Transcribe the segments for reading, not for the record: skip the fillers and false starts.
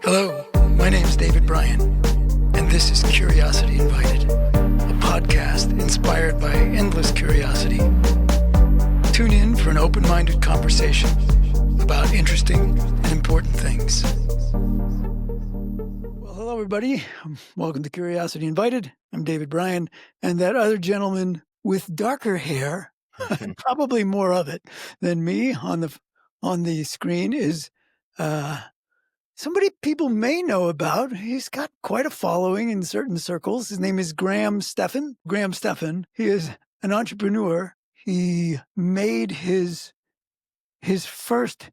Hello, my name's David Bryan, and this is Curiosity Invited, a podcast inspired by endless curiosity. Tune in for an open-minded conversation about interesting and important things. Well, hello, everybody. Welcome to Curiosity Invited. I'm David Bryan, and that other gentleman with darker hair, probably more of it than me on the screen, is somebody people may know about. He's got quite a following in certain circles. His name is Stephan. Stephan. He is an entrepreneur. He made his first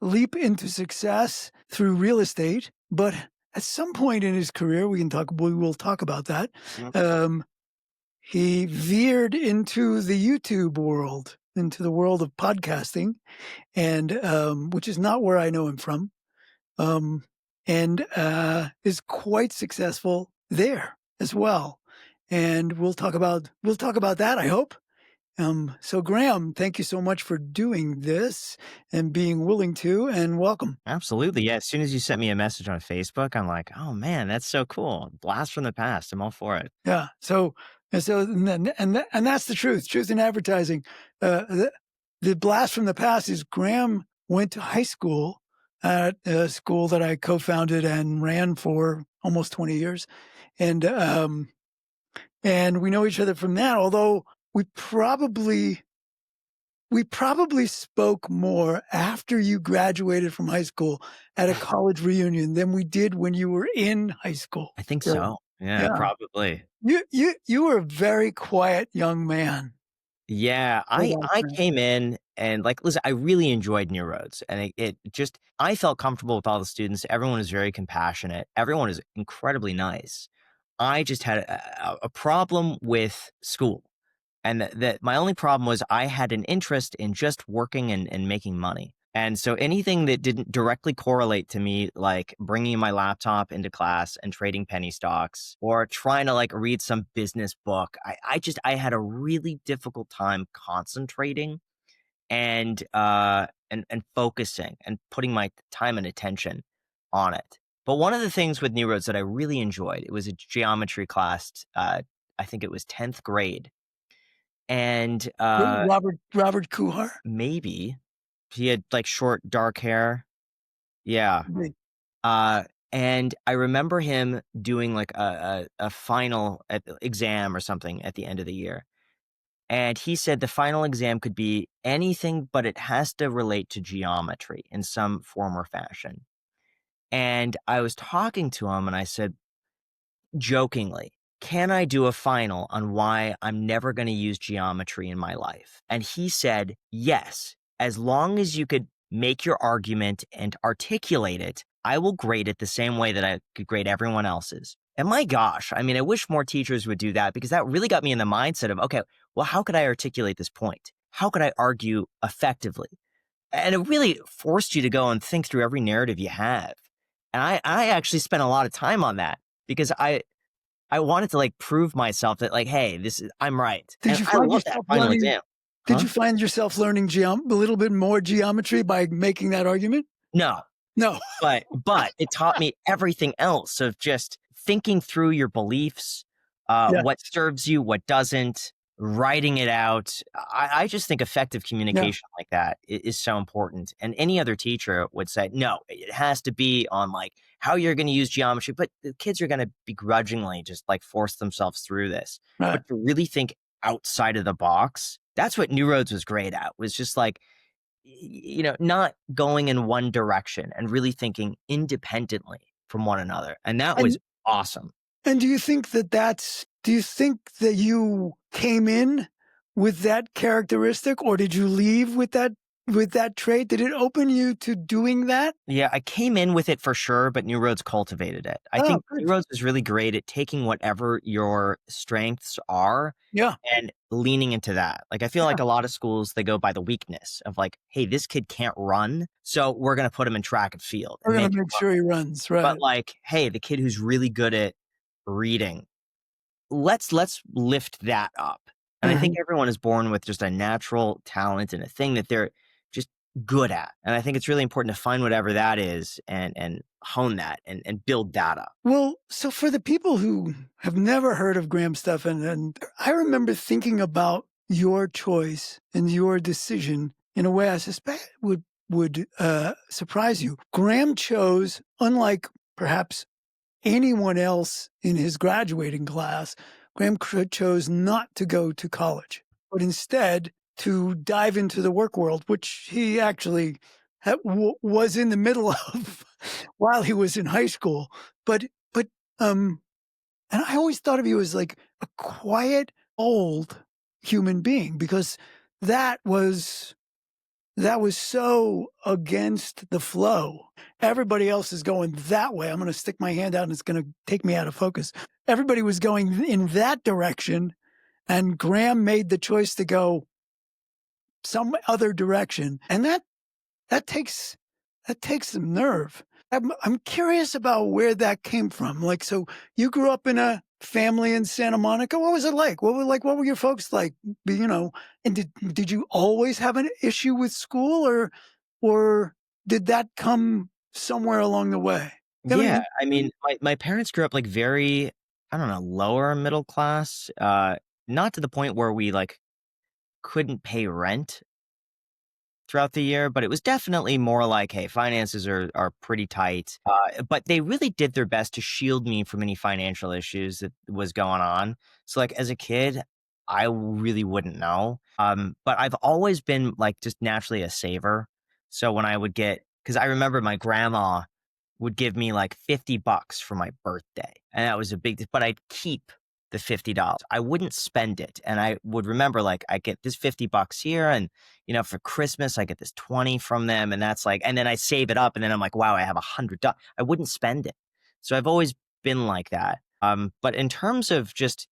leap into success through real estate, but at some point in his career, we will talk about that. He veered into the YouTube world, into the world of podcasting, and which is not where I know him from. And is quite successful there as well. And we'll talk about that, I hope. So Graham, thank you so much for doing this and being willing to, and welcome. Absolutely. Yeah. As soon as you sent me a message on Facebook, I'm like, oh man, that's so cool. Blast from the past. I'm all for it. Yeah. So that's the truth in advertising. The blast from the past is Graham went to high school at a school that I co-founded and ran for almost 20 years. And we know each other from that, although we probably spoke more after you graduated from high school at a college reunion than we did when you were in high school. I think so. Yeah, probably. You were a very quiet young man. Yeah, I came in and listen, I really enjoyed New Roads, and I felt comfortable with all the students. Everyone was very compassionate. Everyone is incredibly nice. I just had a problem with school, and that my only problem was I had an interest in just working and making money. And so anything that didn't directly correlate to me, like bringing my laptop into class and trading penny stocks or trying to read some business book, I had a really difficult time concentrating and focusing and putting my time and attention on it. But one of the things with New Roads that I really enjoyed, it was a geometry class. I think it was 10th grade. And Robert Kuhar? Maybe. He had short, dark hair. Yeah. And I remember him doing a final exam or something at the end of the year. And he said the final exam could be anything, but it has to relate to geometry in some form or fashion. And I was talking to him and I said, jokingly, can I do a final on why I'm never going to use geometry in my life? And he said, yes. As long as you could make your argument and articulate it, I will grade it the same way that I could grade everyone else's. And my gosh, I mean, I wish more teachers would do that, because that really got me in the mindset of, okay, well, how could I articulate this point? How could I argue effectively? And it really forced you to go and think through every narrative you have. And I actually spent a lot of time on that, because I wanted to prove myself that hey, I'm right. Did you find yourself final exam? Did you find yourself learning a little bit more geometry by making that argument? No. But it taught me everything else of just thinking through your beliefs, what serves you, what doesn't, writing it out. I just think effective communication like that is so important. And any other teacher would say, no, it has to be on how you're going to use geometry. But the kids are going to begrudgingly just force themselves through this. Right. But to really think outside of the box, that's what New Roads was great at, was just not going in one direction and really thinking independently from one another. And that was awesome. And do you think that you came in with that characteristic, or did you leave with that trait? Did it open you to doing that? Yeah, I came in with it for sure, but New Roads cultivated it. I think good. New Roads is really great at taking whatever your strengths are and leaning into that. I feel like a lot of schools, they go by the weakness of hey, this kid can't run, so we're going to put him in track and field. We're going to make sure he runs, right? But hey, the kid who's really good at reading, let's lift that up. And I think everyone is born with just a natural talent and a thing that they're just good at. And I think it's really important to find whatever that is and hone that and build that up. Well, so for the people who have never heard of Graham Stephan, and I remember thinking about your choice and your decision in a way I suspect would surprise you. Graham chose, unlike perhaps anyone else in his graduating class, Graham chose not to go to college, but instead to dive into the work world, which he actually was in the middle of while he was in high school. But um, and I always thought of you as like a quiet, old human being because that was that was so against the flow. Everybody else is going that way. I'm going to stick my hand out and it's going to take me out of focus. Everybody was going in that direction. And Graham made the choice to go some other direction. And that takes that takes some nerve. I'm curious about where that came from. Like, so you grew up in a family in Santa Monica. What was it like? What were your folks like? You know, and did you always have an issue with school, or did that come somewhere along the way? Do you have Yeah, any I mean, my parents grew up, like, very, I don't know, lower middle class, not to the point where we, like, couldn't pay rent throughout the year, but it was definitely more like, "Hey, finances are pretty tight," but they really did their best to shield me from any financial issues that was going on. So, like, as a kid, I really wouldn't know, but I've always been, like, just naturally a saver. So when I would get, because I remember my grandma would give me like $50 for my birthday. And that was a big, but I'd keep the $50. I wouldn't spend it. And I would remember like I get this $50 here and for Christmas I get this 20 from them and that's like, and then I save it up and then I'm like, wow, I have $100. I wouldn't spend it. So I've always been like that. But in terms of just,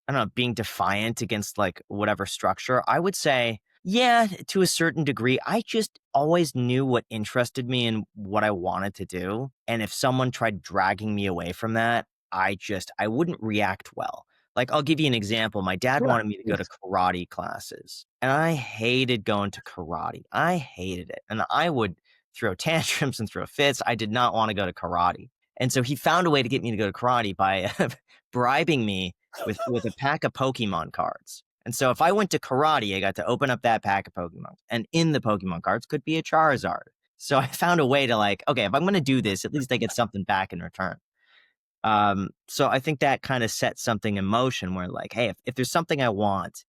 I don't know, being defiant against like whatever structure, I would say yeah, to a certain degree. I just always knew what interested me and what I wanted to do. And if someone tried dragging me away from that, I wouldn't react well. Like, I'll give you an example. My dad yeah, wanted me to go to yes. karate classes, and I hated going to karate. I hated it. And I would throw tantrums and throw fits. I did not want to go to karate. And so he found a way to get me to go to karate by bribing me with a pack of Pokemon cards. And so if I went to karate, I got to open up that pack of Pokemon. And in the Pokemon cards could be a Charizard. So I found a way to like, okay, if I'm going to do this, at least I get something back in return. So I think that kind of sets something in motion where like, hey, if there's something I want,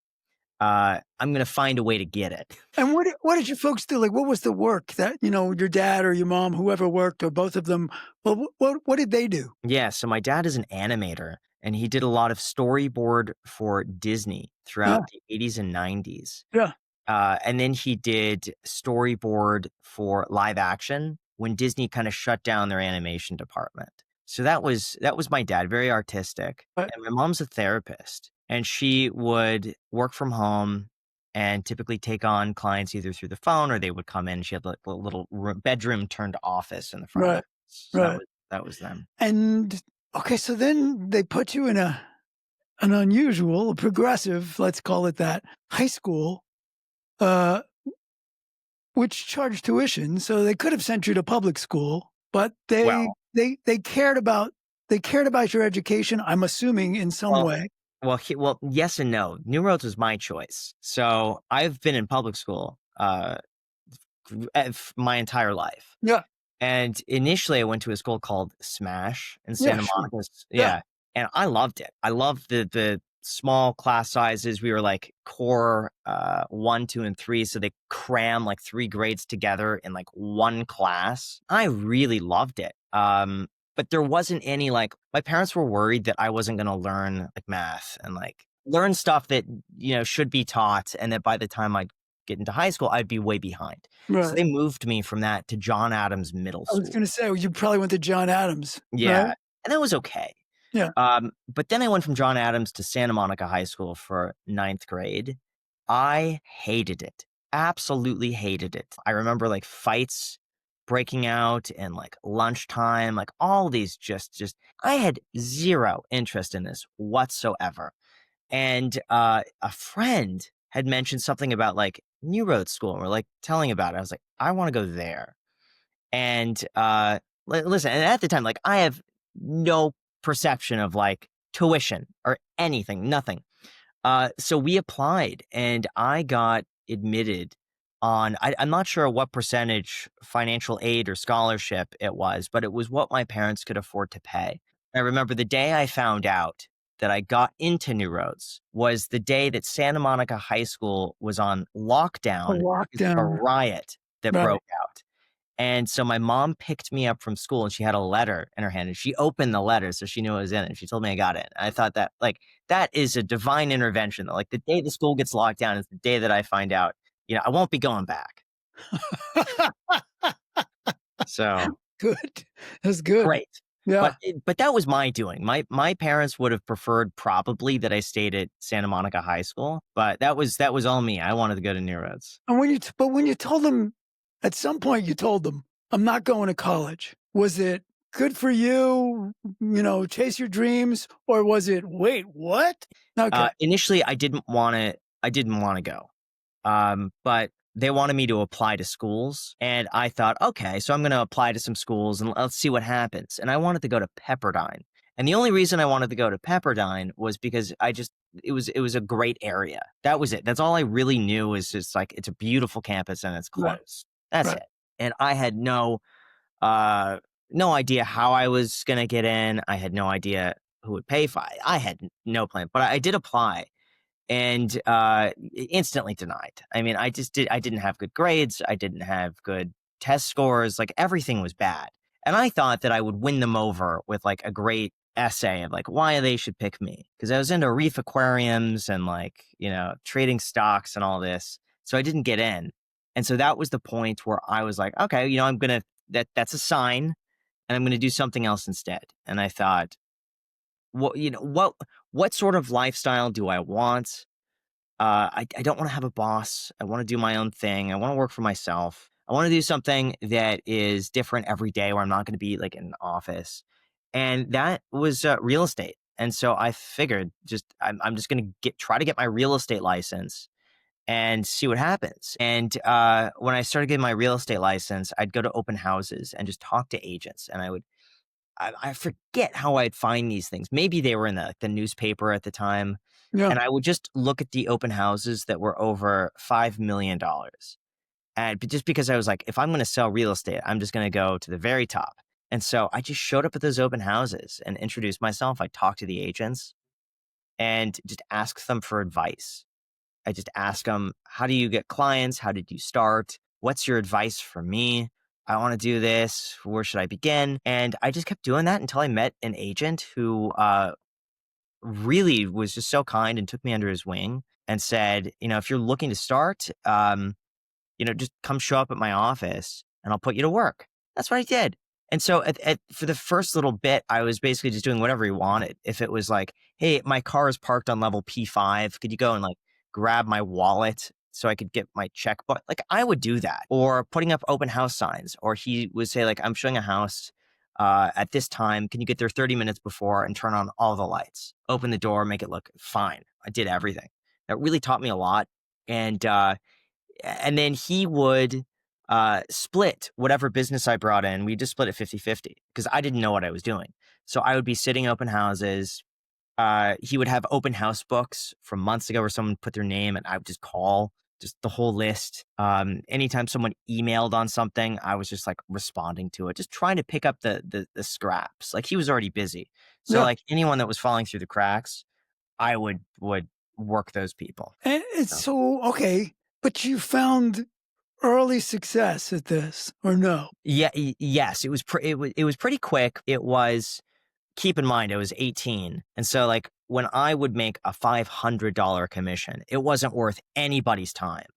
I'm going to find a way to get it. And what did your folks do? Like, what was the work that your dad or your mom, whoever worked, or both of them? Well, what did they do? Yeah, so my dad is an animator and he did a lot of storyboard for Disney Yeah, throughout the 80s and 90s. yeah, And then he did storyboard for live action when Disney kind of shut down their animation department. So that was my dad, very artistic. but And my mom's a therapist, and she would work from home and typically take on clients either through the phone or they would come in. She had like a little bedroom turned office in the front of the right, house. So right. that was them. And okay, so then they put you in an unusual, a progressive, let's call it that, high school, uh, which charged tuition. So they could have sent you to public school, but they Well, they they cared about they cared about your education. I'm assuming in some well, way. well, yes and no. New Roads was my choice. So I've been in public school my entire life. Yeah, And initially, I went to a school called Smash in yeah, Santa sure, Monica. yeah, Yeah, and I loved it. I loved the small class sizes. We were like core 1, 2, and 3, so they cram like 3 grades together in like one class. I really loved it. But there wasn't any like my parents were worried that I wasn't going to learn like math and like learn stuff that should be taught, and that by the time I get into high school, I'd be way behind. So right. they moved me from that to John Adams Middle I was School. going to say you probably went to John Adams, right? Yeah, and that was okay. Yeah, But then I went from John Adams to Santa Monica High School for ninth grade. I hated it. Absolutely hated it. I remember like fights breaking out and like lunchtime, like all these just I had zero interest in this whatsoever. And a friend had mentioned something about like New Road School, and we're like telling about it. I was like, I want to go there. And listen, and at the time, like, I have no perception of, like, tuition or anything, nothing. So we applied and I got admitted on I'm not sure what percentage financial aid or scholarship it was, but it was what my parents could afford to pay. I remember the day I found out that I got into New Roads was the day that Santa Monica High School was on A lockdown because of a lockdown. riot that Right. broke out. And so my mom picked me up from school and she had a letter in her hand and she opened the letter so she knew it was in it. She told me I got it. I thought that like that is a divine intervention. Like the day the school gets locked down is the day that I find out, I won't be going back. So Good. That's good. great. Yeah. But that was my doing. My parents would have preferred probably that I stayed at Santa Monica High School, but that was all me. I wanted to go to New Roads. And when you told them at some point you told them, "I'm not going to college." Was it good for you, chase your dreams, or was it, "Wait, what?" Okay. Initially I didn't want to go. But they wanted me to apply to schools, and I thought, okay, so I'm going to apply to some schools and let's see what happens. And I wanted to go to Pepperdine, and the only reason I wanted to go to Pepperdine was because it was a great area. That was it. That's all I really knew is just like it's a beautiful campus and it's Right. close. That's Right. it. And I had uh no idea how I was going to get in. I had no idea who would pay for it. I had no plan, but I did apply and instantly denied. I mean, I didn't have good grades, I didn't have good test scores, like everything was bad. And I thought that I would win them over with like a great essay of like why they should pick me because I was into reef aquariums and like, trading stocks and all this. So I didn't get in. And so that was the point where I was like, okay, I'm going to that's a sign and I'm going to do something else instead. And I thought, what sort of lifestyle do I want? I don't want to have a boss. I want to do my own thing. I want to work for myself. I want to do something that is different every day where I'm not going to be like in an office. And that was real estate. And so I figured I'm just going to try to get my real estate license and see what happens. And when I started getting my real estate license, I'd go to open houses and just talk to agents. And I forget how I'd find these things. Maybe they were in the newspaper at the time, Yeah. and I would just look at the open houses that were over $5 million, and just because I was like, if I'm going to sell real estate, I'm just going to go to the very top. And so I just showed up at those open houses and introduced myself. I talked to the agents and just asked them for advice. I just ask them, how do you get clients? How did you start? What's your advice for me? I want to do this. Where should I begin? And I just kept doing that until I met an agent who really was just so kind and took me under his wing and said, if you're looking to start, just come show up at my office and I'll put you to work. That's what I did. And so for the first little bit, I was basically just doing whatever he wanted. If it was like, hey, my car is parked on level P5, could you go and like grab my wallet so I could get my checkbook? Like I would do that. Or putting up open house signs. Or he would say, like, I'm showing a house at this time. Can you get there 30 minutes before and turn on all the lights? Open the door, make it look fine. I did everything. That really taught me a lot. And then he would split whatever business I brought in. We just split it 50-50 because I didn't know what I was doing. So I would be sitting open houses. He would have open house books from months ago where someone put their name and I would just call just the whole list. Anytime someone emailed on something, I was just like responding to it, just trying to pick up the scraps. Like he was already busy. So Yeah. like anyone that was falling through the cracks, I would work those people. And it's so okay, but you found early success at this, or no? Yeah, yes, it was pretty quick. It was keep in mind I was 18. And so like when I would make a $500 commission, it wasn't worth anybody's time.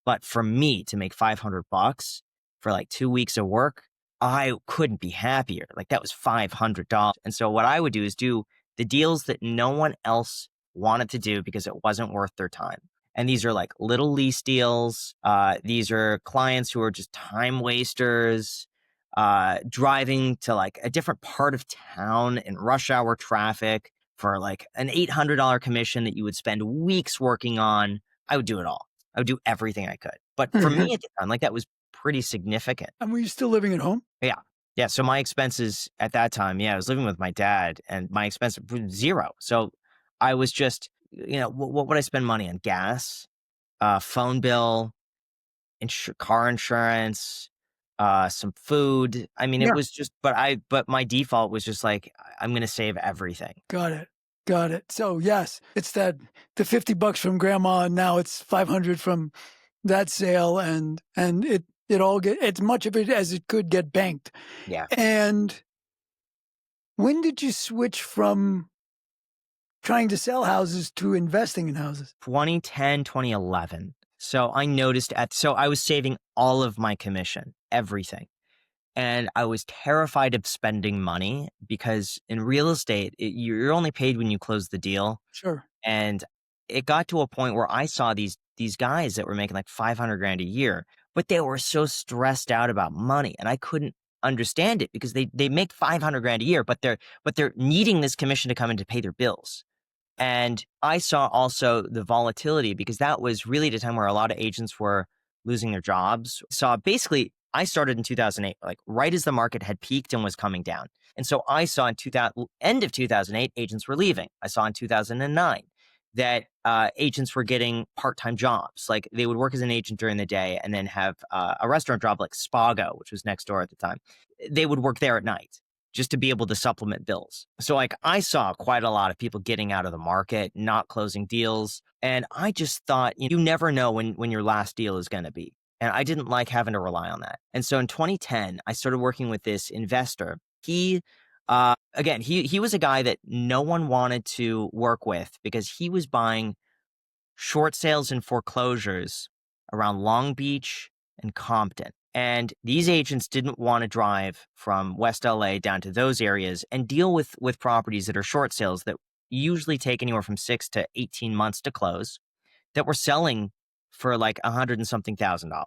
But for me to make 500 bucks for like 2 weeks of work, I couldn't be happier. Like that was $500. And so what I would do is do the deals that no one else wanted to do because it wasn't worth their time. And these are like little lease deals. These are clients who are just time wasters, driving to like a different part of town in rush hour traffic for like an $800 commission that you would spend weeks working on. I would do it all. I would do everything I could. But for me And at the time, like that was pretty significant. were you still living at home? Yeah. Yeah, so my expenses at that time, yeah, I was living with my dad and my expense was 0. So I was just, what would I spend money on? Gas, phone bill, car insurance, some food. I mean, it Yeah. was just, but my default was just like, I'm going to save everything. Got it. Got it. So yes, it's that the $50 from grandma, and now it's 500 from that sale, and it all get as much of it as it could get banked. Yeah. And when did you switch from trying to sell houses to investing in houses? 2010, 2011. So I noticed so I was saving all of my commission, everything. And I was terrified of spending money because in real estate, you're only paid when you close the deal. Sure. And it got to a point where I saw these guys that were making like 500 grand a year, but they were so stressed out about money, and I couldn't understand it because they make 500 grand a year, but they're needing this commission to come in to pay their bills. And I saw also the volatility because that was really the time where a lot of agents were losing their jobs. Saw basically, I started in 2008, like right as the market had peaked and was coming down. And so I saw in 2000, end of 2008, agents were leaving. I saw in 2009 that agents were getting part-time jobs. Like they would work as an agent during the day and then have a restaurant job like Spago, which was next door at the time. They would work there at night just to be able to supplement bills. So like I saw quite a lot of people getting out of the market, not closing deals. And I just thought, you never know when your last deal is going to be. And I didn't like having to rely on that. And so in 2010, I started working with this investor. He was a guy that no one wanted to work with because he was buying short sales and foreclosures around Long Beach and Compton. And these agents didn't want to drive from West LA down to those areas and deal with properties that are short sales that usually take anywhere from 6 to 18 months to close that were selling for like 100 and something $1,000.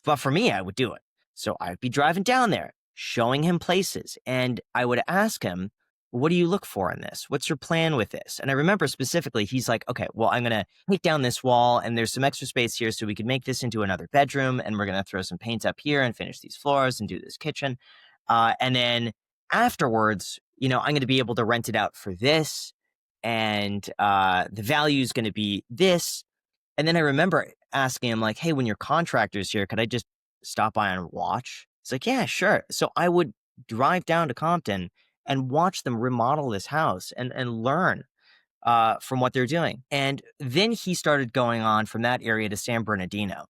But for me, I would do it. So I'd be driving down there, showing him places, and I would ask him, what do you look for in this? What's your plan with this? And I remember specifically, he's like, okay, well, I'm going to take down this wall and there's some extra space here so we could make this into another bedroom. And we're going to throw some paint up here and finish these floors and do this kitchen. And then afterwards, I'm going to be able to rent it out for this. And the value is going to be this. And then I remember asking him, like, hey, when your contractor's here, could I just stop by and watch? He's like, yeah, sure. So I would drive down to Compton and watch them remodel this house and learn from what they're doing. And then he started going on from that area to San Bernardino.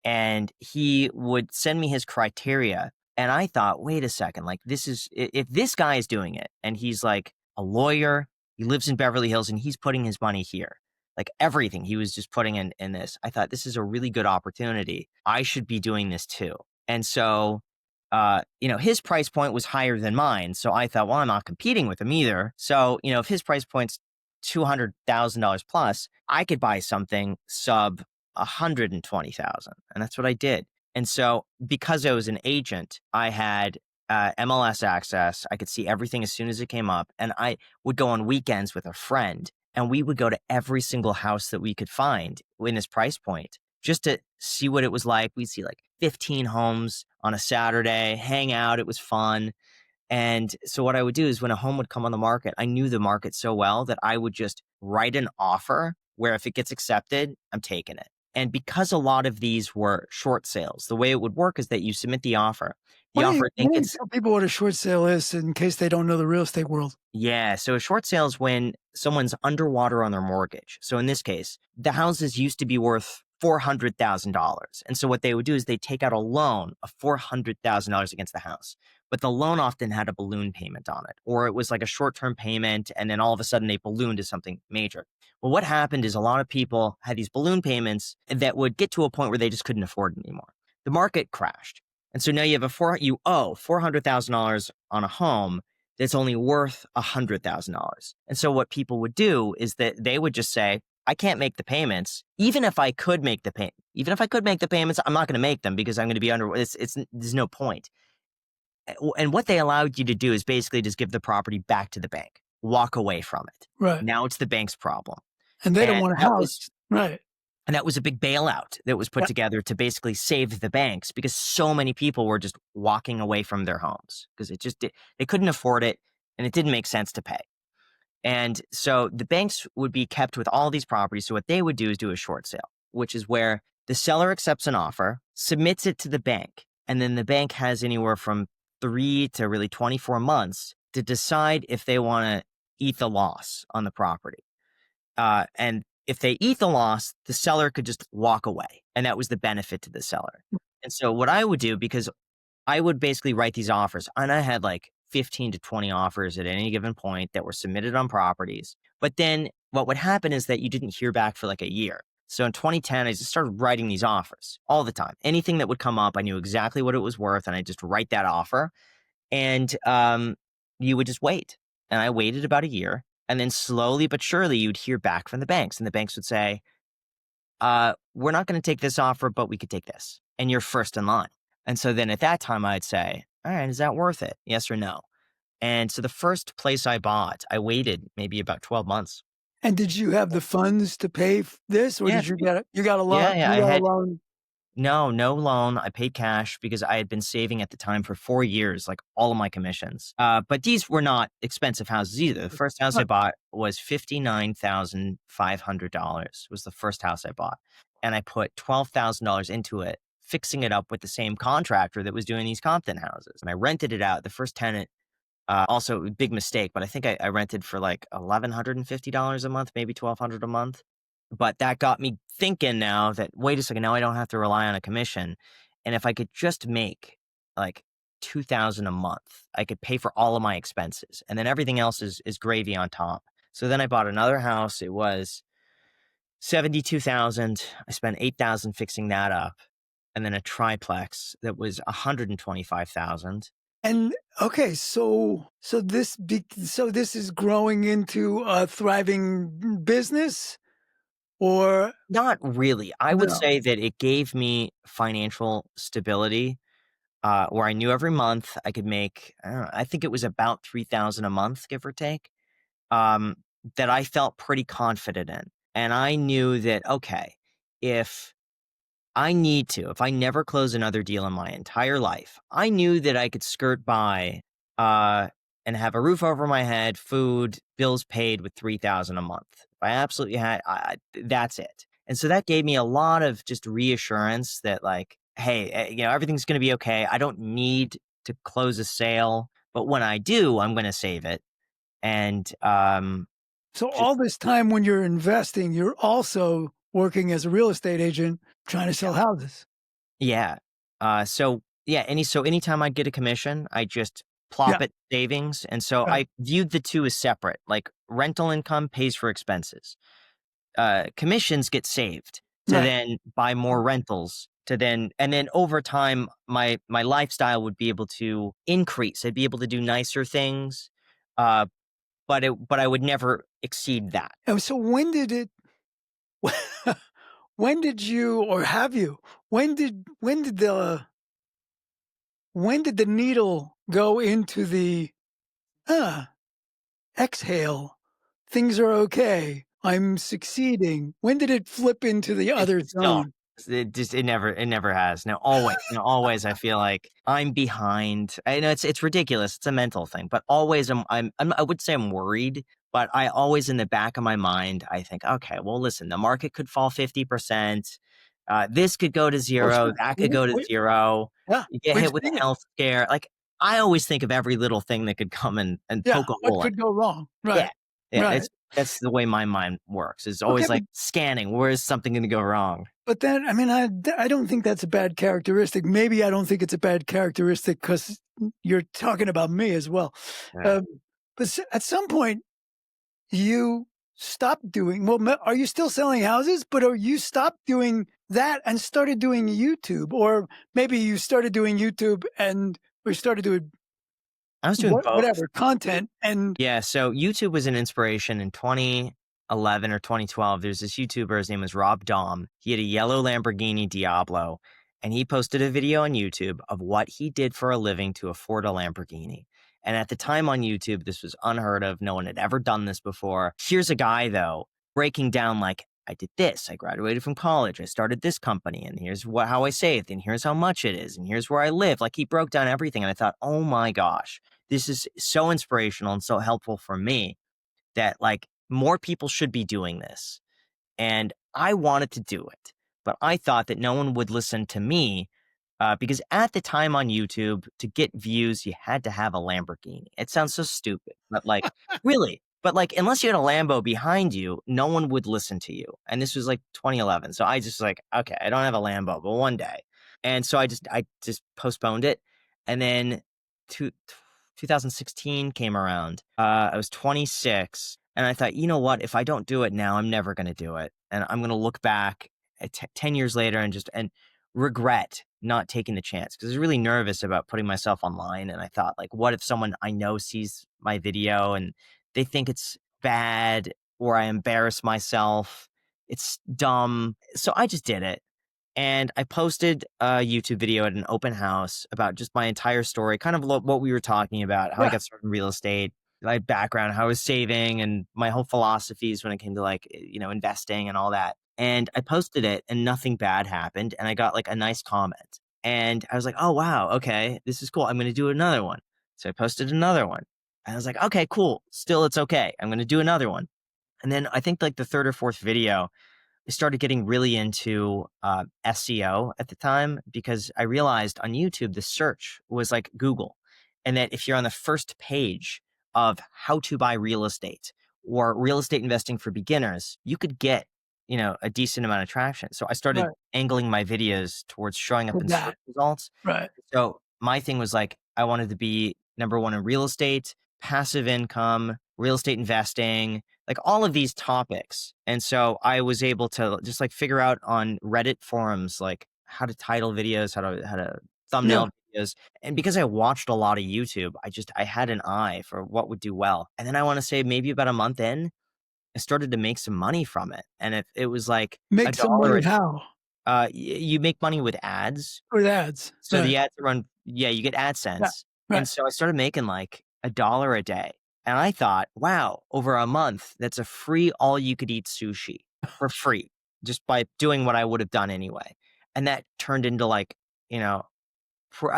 And he would send me his criteria. And I thought, wait a second, like if this guy is doing it and he's like a lawyer, he lives in Beverly Hills and he's putting his money here, like everything he was just putting in this, I thought this is a really good opportunity. I should be doing this too. And so, his price point was higher than mine. So I thought, well, I'm not competing with him either. So, if his price point's $200,000 plus, I could buy something sub 120,000. And that's what I did. And so because I was an agent, I had MLS access. I could see everything as soon as it came up. And I would go on weekends with a friend and we would go to every single house that we could find in this price point just to see what it was like. We'd see like 15 homes on a Saturday, hang out. It was fun. And so what I would do is when a home would come on the market, I knew the market so well that I would just write an offer where if it gets accepted, I'm taking it. And because a lot of these were short sales, the way it would work is that you submit the offer. The offer then Why don't you gets tell people what a short sale is in case they don't know the real estate world? Yeah. So a short sale is when someone's underwater on their mortgage. So in this case, the houses used to be worth $400,000. And so what they would do is they take out a loan of $400,000 against the house. But the loan often had a balloon payment on it, or it was like a short term payment. And then all of a sudden they ballooned to something major. Well, what happened is a lot of people had these balloon payments that would get to a point where they just couldn't afford it anymore. The market crashed. And so now you owe $400,000 on a home that's only worth $100,000. And so what people would do is that they would just say, I can't make the payments. Even if I could make the payments, I'm not going to make them because I'm going to be under, there's no point. And what they allowed you to do is basically just give the property back to the bank, walk away from it. Right. Now it's the bank's problem. And they don't And want a that was house. Right. And that was a big bailout that was put Yeah. together to basically save the banks because so many people were just walking away from their homes because they couldn't afford it and it didn't make sense to pay. And so the banks would be kept with all these properties. So what they would do is do a short sale, which is where the seller accepts an offer, submits it to the bank, and then the bank has anywhere from 3 to really 24 months to decide if they want to eat the loss on the property. And if they eat the loss, the seller could just walk away. And that was the benefit to the seller. And so what I would do, because I would basically write these offers, and I had like 15 to 20 offers at any given point that were submitted on properties. But then what would happen is that you didn't hear back for like a year. So in 2010, I just started writing these offers all the time. Anything that would come up, I knew exactly what it was worth, and I just write that offer. And you would just wait. And I waited about a year. And then slowly but surely, you'd hear back from the banks. And the banks would say, we're not going to take this offer, but we could take this. And you're first in line. And so then at that time, I'd say, all right, is that worth it? Yes or no? And so the first place I bought, I waited maybe about 12 months. And did you have the funds to pay this, or Yeah. did you got a loan? Yeah. Yeah. You I got a had loan. no loan. I paid cash because I had been saving at the time for 4 years, like all of my commissions. But these were not expensive houses either. The first house I Right. bought was $59,500 was the first house I bought. And I put $12,000 into it, fixing it up with the same contractor that was doing these Compton houses. And I rented it out. The first tenant, also a big mistake, but I think I rented for like $1,150 a month, maybe $1,200 a month. But that got me thinking now that, wait a second, now I don't have to rely on a commission. And if I could just make like 2,000 a month, I could pay for all of my expenses. And then everything else is gravy on top. So then I bought another house. It was 72,000. I spent 8,000 fixing that up. And then a triplex that was 125,000. And okay, so this is growing into a thriving business, or Not really. I would no? say that it gave me financial stability, where I knew every month I could make, I don't know, I think it was about 3,000 a month, give or take, um, that I felt pretty confident in. And I knew that, okay, if if I never close another deal in my entire life, I knew that I could skirt by, uh, and have a roof over my head, food, bills paid with 3,000 a month. If I absolutely had, that's it. And so that gave me a lot of just reassurance that like, hey, everything's going to be okay. I don't need to close a sale, but when I do, I'm going to save it. And So just all this time when you're investing, you're also working as a real estate agent trying to sell houses. Yeah. So anytime I get a commission, I just Yeah, plop it savings. And so right, I viewed the two as separate. Like rental income pays for expenses. Commissions get saved to right. then buy more rentals to then and then over time my lifestyle would be able to increase. I'd be able to do nicer things. Uh but I would never exceed that. And so when did you, or have you, when did the needle go into the, ah, exhale, things are okay, I'm succeeding? When did it flip into the other It's still zone? it never has. Now always I feel like I'm behind. I know it's ridiculous. It's a mental thing, but always I would say I'm worried, but I always in the back of my mind I think, okay, well listen, the market could fall 50%. This could go to Oh, zero, sure. that could go to zero. Yeah, You get we've hit with seen a it. health scare. Like I always think of every little thing that could come and Yeah, poke a what hole in could go wrong? it. Yeah. Right, Yeah, right. that's the way my mind works. It's Okay, always like scanning, where is something gonna go wrong? but then, I mean, I don't think that's a bad characteristic. Maybe I don't think it's a bad characteristic because you're talking about me as well. Yeah. Um, but at some point, you stopped doing well. Are you still selling houses? But are you stopped doing that and started doing YouTube, or maybe you started doing YouTube and or started doing I was doing both. whatever content and Yeah, so YouTube was an inspiration in 2011 or 2012. There's this YouTuber, his name was Rob Dahm. He had a yellow Lamborghini Diablo, and he posted a video on YouTube of what he did for a living to afford a Lamborghini. And at the time on YouTube, this was unheard of. No one had ever done this before. Here's a guy, though, breaking down like I did this. I graduated from college. I started this company, and here's how I saved, and here's how much it is, and here's where I live. Like he broke down everything, and I thought, oh my gosh, this is so inspirational and so helpful for me that like more people should be doing this. And I wanted to do it, but I thought that no one would listen to me because at the time on YouTube, to get views, you had to have a Lamborghini. It sounds so stupid, but like, really, but like, unless you had a Lambo behind you, no one would listen to you. And this was like 2011. So I just like, okay, I don't have a Lambo, but one day. And so I just postponed it. And then two, 2016 came around. I was 26 and I thought, you know what? If I don't do it now, I'm never going to do it. And I'm going to look back at 10 years later and regret not taking the chance because I was really nervous about putting myself online. And I thought, like, what if someone I know sees my video and they think it's bad or I embarrass myself? It's dumb. So I just did it. And I posted a YouTube video at an open house about just my entire story, kind of what we were talking about, how I Yeah. got started in real estate, my background, how I was saving, and my whole philosophies when it came to like, investing and all that. And I posted it and nothing bad happened. And I got like a nice comment. And I was like, oh, wow, okay, this is cool. I'm going to do another one. So I posted another one. And I was like, okay, cool. Still, it's okay. I'm going to do another one. And then I think like the third or fourth video, I started getting really into SEO at the time because I realized on YouTube the search was like Google, and that if you're on the first page of how to buy real estate or real estate investing for beginners, you could get a decent amount of traction. So I started Right. angling my videos towards showing up For in search that. results. Right. So my thing was like I wanted to be number one in real estate, passive income, real estate investing, like all of these topics. And so I was able to just like figure out on Reddit forums like how to title videos, how to Yeah. thumbnail videos. And because I watched a lot of YouTube, I had an eye for what would do well. And then I want to say maybe about a month in, I started to make some money from it. And it was like a Make some dollar money a how? you make money with ads. With ads. So Right. the ads run, yeah, you get Yeah. AdSense. Right. And so I started making like a dollar a day. And I thought, wow, over a month, that's a free all you could eat sushi for free, just by doing what I would have done anyway. And that turned into like, you know,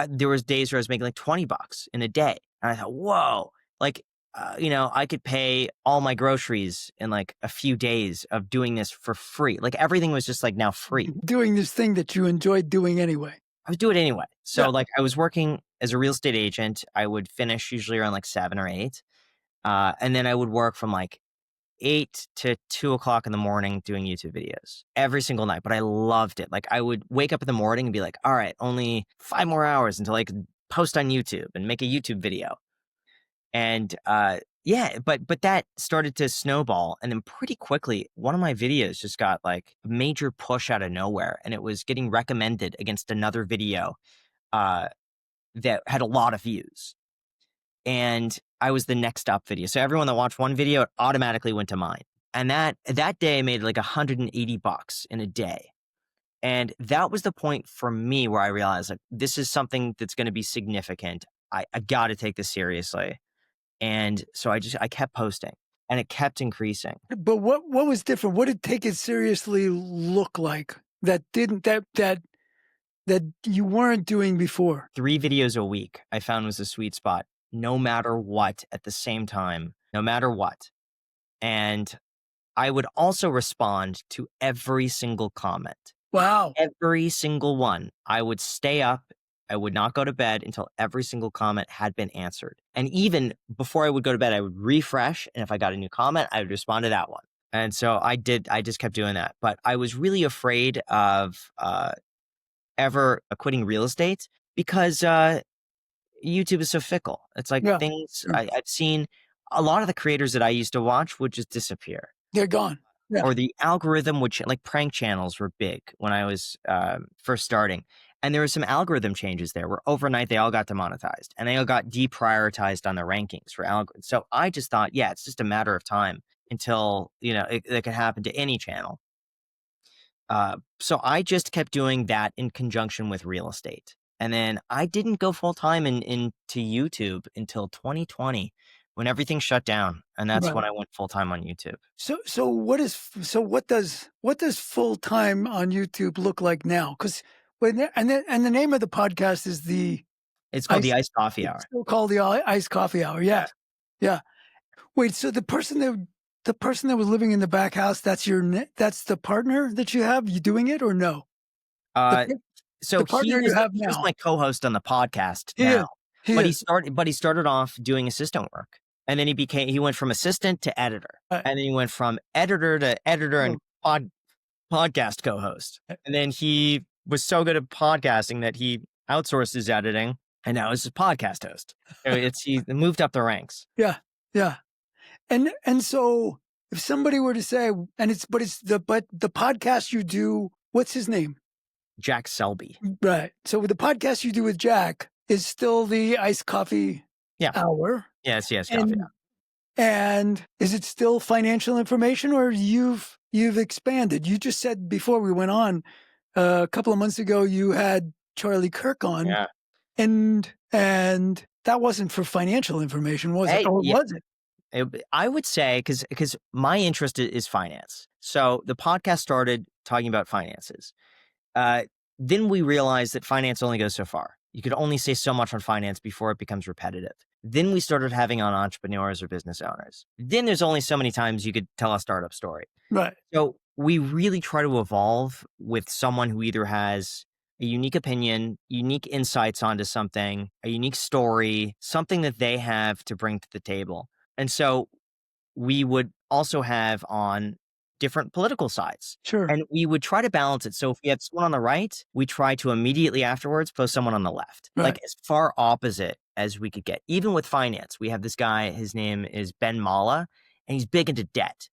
there was days where I was making like 20 bucks in a day. And I thought, whoa, like, I could pay all my groceries in like a few days of doing this for free. Like everything was just like now free. Doing this thing that you enjoyed doing anyway. I would do it anyway. Yeah. So like I was working as a real estate agent. I would finish usually around like 7 or 8. And then I would work from like 8 to 2 o'clock in the morning doing YouTube videos every single night. But I loved it. Like I would wake up in the morning and be like, all right, only 5 more hours until I could post on YouTube and make a YouTube video. And yeah, but that started to snowball. And then pretty quickly, one of my videos just got like a major push out of nowhere. And it was getting recommended against another video uh, that had a lot of views. And I was the next up video. So everyone that watched one video, it automatically went to mine. And that day I made like $180 in a day. And that was the point for me where I realized like this is something that's going to be significant. I got to take this seriously. And so I kept posting and it kept increasing. But what was different? What did take it seriously look like that didn't that you weren't doing before? 3 videos a week I found was a sweet spot, no matter what, at the same time, no matter what. And I would also respond to every single comment. Wow. Every single one. I would stay up. I would not go to bed until every single comment had been answered. And even before I would go to bed, I would refresh. And if I got a new comment, I would respond to that one. And so I did, I just kept doing that. But I was really afraid of ever quitting real estate because YouTube is so fickle. It's like Yeah. things Sure. I've seen a lot of the creators that I used to watch would just disappear. They're gone. Yeah. Or the algorithm would like prank channels were big when I was first starting. And there were some algorithm changes there where overnight they all got demonetized and they all got deprioritized on the rankings for algorithms. So I just thought, yeah, it's just a matter of time until, it could happen to any channel. So I just kept doing that in conjunction with real estate. And then I didn't go full time into YouTube until 2020 when everything shut down, and that's when Right. I went full time on YouTube. What does full time on YouTube look like now? Because and the name of the podcast is the It's called the ice. Iced Coffee It's Hour. still called the Iced Coffee Hour. Yeah, Yes. yeah. Wait, so the person that was living in the back house, that's the partner that you have? You doing it or no? The Uh, per so the partner you have he was now. my co-host on the podcast He now, is. He is. but he started off doing assistant work, and then he went from assistant to editor, Right. and then he went from editor to editor and Oh, podcast co-host, eh, and then he was so good at podcasting that he outsourced his editing, and now he's a podcast host. So he moved up the ranks. yeah, yeah. And so if somebody were to say but the podcast you do, what's his name? Jack Selby. Right. So the podcast you do with Jack is still the iced coffee Yeah. hour. Yes, yes, coffee. And and is it still financial information or you've expanded? You just said before we went on, a couple of months ago you had Charlie Kirk on Yeah. and that wasn't for financial information, was it? Hey, Or yeah. was it? I would say because my interest is finance. So the podcast started talking about finances. Uh, then we realized that finance only goes so far. You could only say so much on finance before it becomes repetitive. Then we started having on entrepreneurs or business owners. Then there's only so many times you could tell a startup story. Right. So we really try to evolve with someone who either has a unique opinion, unique insights onto something, a unique story, something that they have to bring to the table. And so we would also have on different political sides. Sure. And we would try to balance it. So if we had someone on the right, we try to immediately afterwards post someone on the left, like Right. as far opposite as we could get. Even with finance, we have this guy, his name is Ben Mala, and he's big into debt.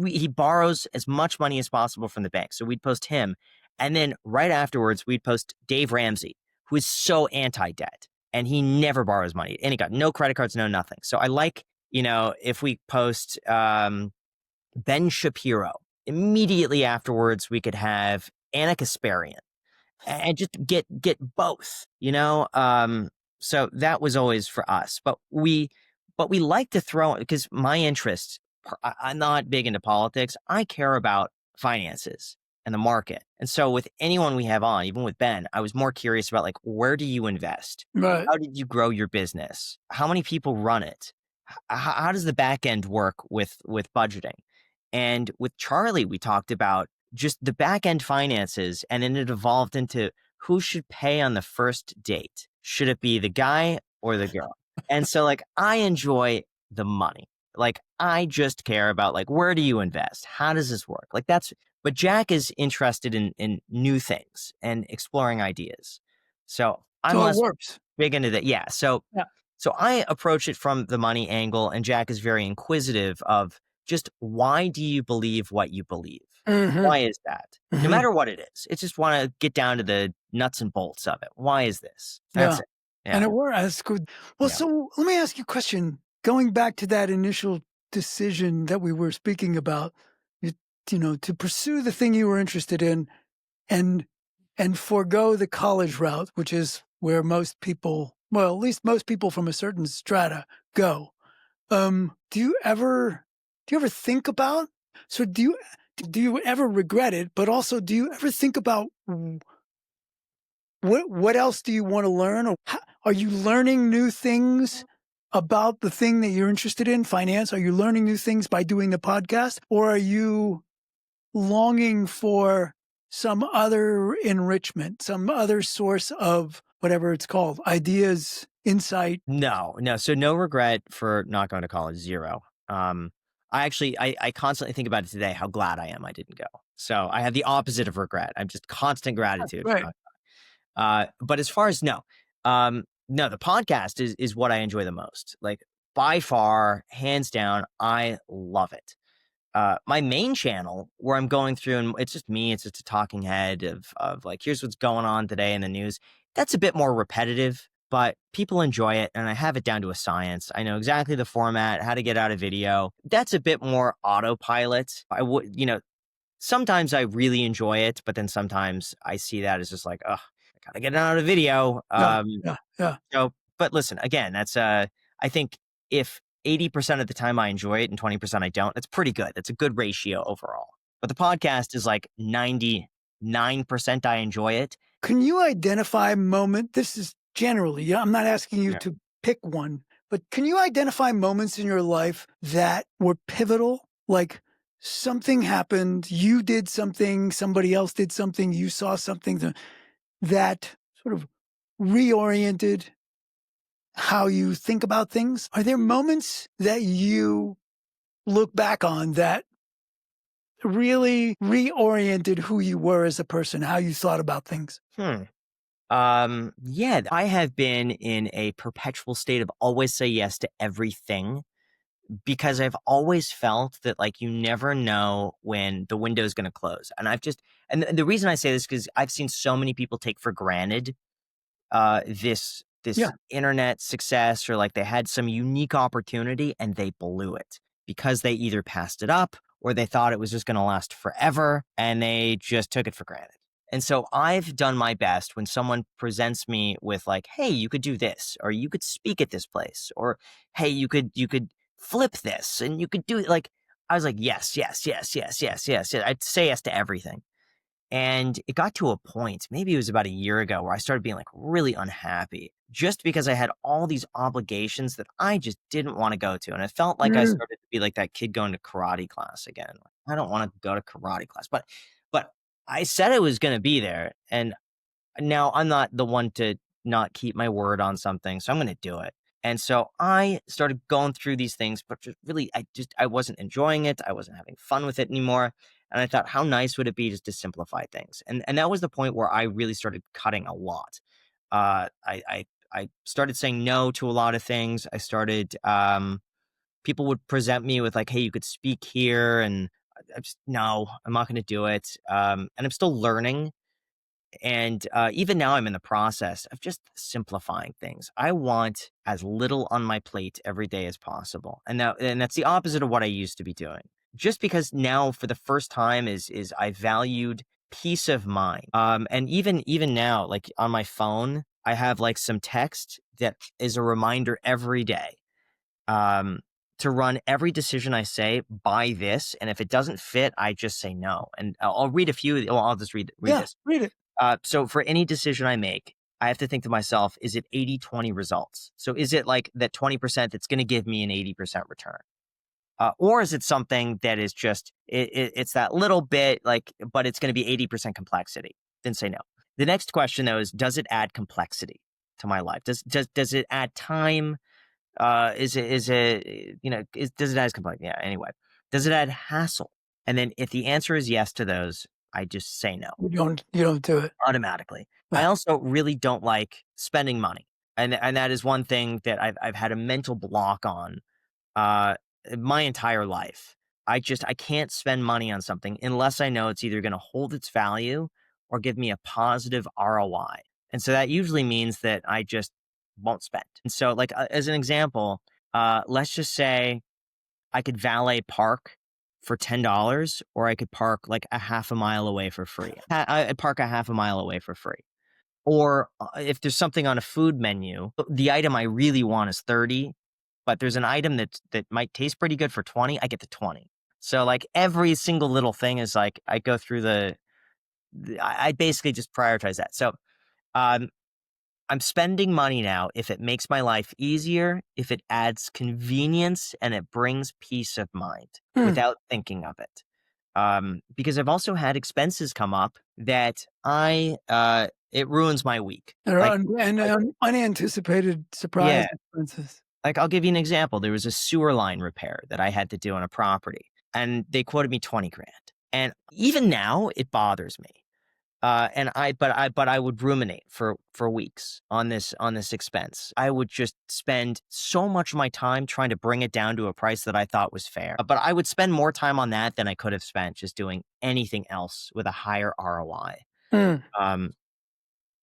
He borrows as much money as possible from the bank. So we'd post him. And then right afterwards, we'd post Dave Ramsey, who is so anti debt and he never borrows money and he got no credit cards, no nothing. So I like, if we post Ben Shapiro, immediately afterwards, we could have Anna Kasparian and just get both, so that was always for us. But we like to throw because my interest, I'm not big into politics. I care about finances and the market. And so with anyone we have on, even with Ben, I was more curious about like, where do you invest? Right. How did you grow your business? How many people run it? How does the back end work with budgeting? And with Charlie, we talked about just the back end finances, and then it evolved into who should pay on the first date. Should it be the guy or the girl? And so, like, I enjoy the money. Like, I just care about like, where do you invest? How does this work? Like, but Jack is interested in new things and exploring ideas. So I'm So it less works. big into that. Yeah. So Yeah. so I approach it from the money angle, and Jack is very inquisitive of just why do you believe what you believe? Mhm. Why is that? No Mhm. matter what it is, it's just want to get down to the nuts and bolts of it. Why is this? That's Yeah. it. And Yeah. it works. That's good. Well, Yeah. so let me ask you a question. Going back to that initial decision that we were speaking about, you, to pursue the thing you were interested in and forego the college route, which is where most people, well, at least most people from a certain strata go. Do you ever think about? So do you ever regret it? But also, do you ever think about what else do you want to learn? Or are you learning new things about the thing that you're interested in, finance? Are you learning new things by doing the podcast? Or are you longing for some other enrichment, some other source of whatever it's called, ideas, insight? No, no. So no regret for not going to college. Zero. I constantly think about it today, how glad I am I didn't go. So I have the opposite of regret. I'm just constant gratitude for Right. not. But as far as no, the podcast is what I enjoy the most. Like by far, hands down, I love it. My main channel where I'm going through and it's just me, it's just a talking head of like, here's what's going on today in the news. That's a bit more repetitive, but people enjoy it and I have it down to a science. I know exactly the format, how to get out a video. That's a bit more autopilot. Sometimes I really enjoy it, but then sometimes I see that as just like, oh, I gotta get out a video. Yeah. Yeah. Yeah. But listen, again, that's I think if 80% of the time I enjoy it and 20% I don't. It's pretty good. It's a good ratio overall. But the podcast is like 99% I enjoy it. Can you identify a moment? This is generally, yeah, I'm not asking you Yeah. to pick one, but can you identify moments in your life that were pivotal? Like something happened, you did something, somebody else did something, you saw something that sort of reoriented how you think about things? Are there moments that you look back on that really reoriented who you were as a person, how you thought about things? Hmm. Yeah, I have been in a perpetual state of always say yes to everything because I've always felt that like you never know when the window is going to close. And the reason I say this because I've seen so many people take for granted this Yeah. internet success or like they had some unique opportunity and they blew it because they either passed it up or they thought it was just going to last forever and they just took it for granted. And so I've done my best when someone presents me with like, "Hey, you could do this or you could speak at this place or hey, you could flip this and you could do it." Like I was like, "Yes, yes, yes, yes, yes, yes, yes." I'd say yes to everything. And it got to a point, maybe it was about a year ago, where I started being like really unhappy just because I had all these obligations that I just didn't want to go to. And it felt like I Mm. started to be like that kid going to karate class again. I don't want to go to karate class, but I said I was going to be there. And now I'm not the one to not keep my word on something, so I'm gonna do it. And so I started going through these things, but just really, I wasn't enjoying it. I wasn't having fun with it anymore. And I thought, how nice would it be just to simplify things? And that was the point where I really started cutting a lot. I started saying no to a lot of things. I started people would present me with like, hey, you could speak here, and I just no, I'm not gonna do it. And I'm still learning and even now, I'm in the process of just simplifying things. I want as little on my plate every day as possible, and that's the opposite of what I used to be doing. Just because now, for the first time, is I valued peace of mind. And even now, like on my phone, I have like some text that is a reminder every day um, to run every decision I say by this, and if it doesn't fit, I just say no. And I'll read a few. Well, I'll just read Yeah, this. read it. So for any decision I make, I have to think to myself, is it 80-20 results? So is it like that 20% that's going to give me an 80% return? Or is it something that is just, it's that little bit like, but it's going to be 80% complexity? Then say no. The next question though is, does it add complexity to my life? Does it add time? Does it add complexity? Yeah. Anyway, does it add hassle? And then if the answer is yes to those, I just say no You don't do it. automatically. I Ah, also really don't like spending money, and that is one thing that I've had a mental block on, uh, my entire life. I can't spend money on something unless I know it's either gonna hold its value or give me a positive ROI, and so that usually means that I just won't spend. And so, like, as an example, let's just say I could valet park for $10 or I could park, like, a half a mile away for free. I'd park a half a mile away for free. Or, if there's something on a food menu, the item I really want is 30, but there's an item that might taste pretty good for 20, I get the 20. So, like, every single little thing is like I go through I basically just prioritize that. So, um, I'm spending money now if it makes my life easier, if it adds convenience, and it brings peace of mind mm. without thinking of it. Because I've also had expenses come up that it ruins my week. There are unanticipated surprise Yeah, expenses. like I'll give you an example. There was a sewer line repair that I had to do on a property, and they quoted me 20 grand. And even now, it bothers me. But I would ruminate for weeks on this expense. I would just spend so much of my time trying to bring it down to a price that I thought was fair. But I would spend more time on that than I could have spent just doing anything else with a higher ROI. Mm. Um,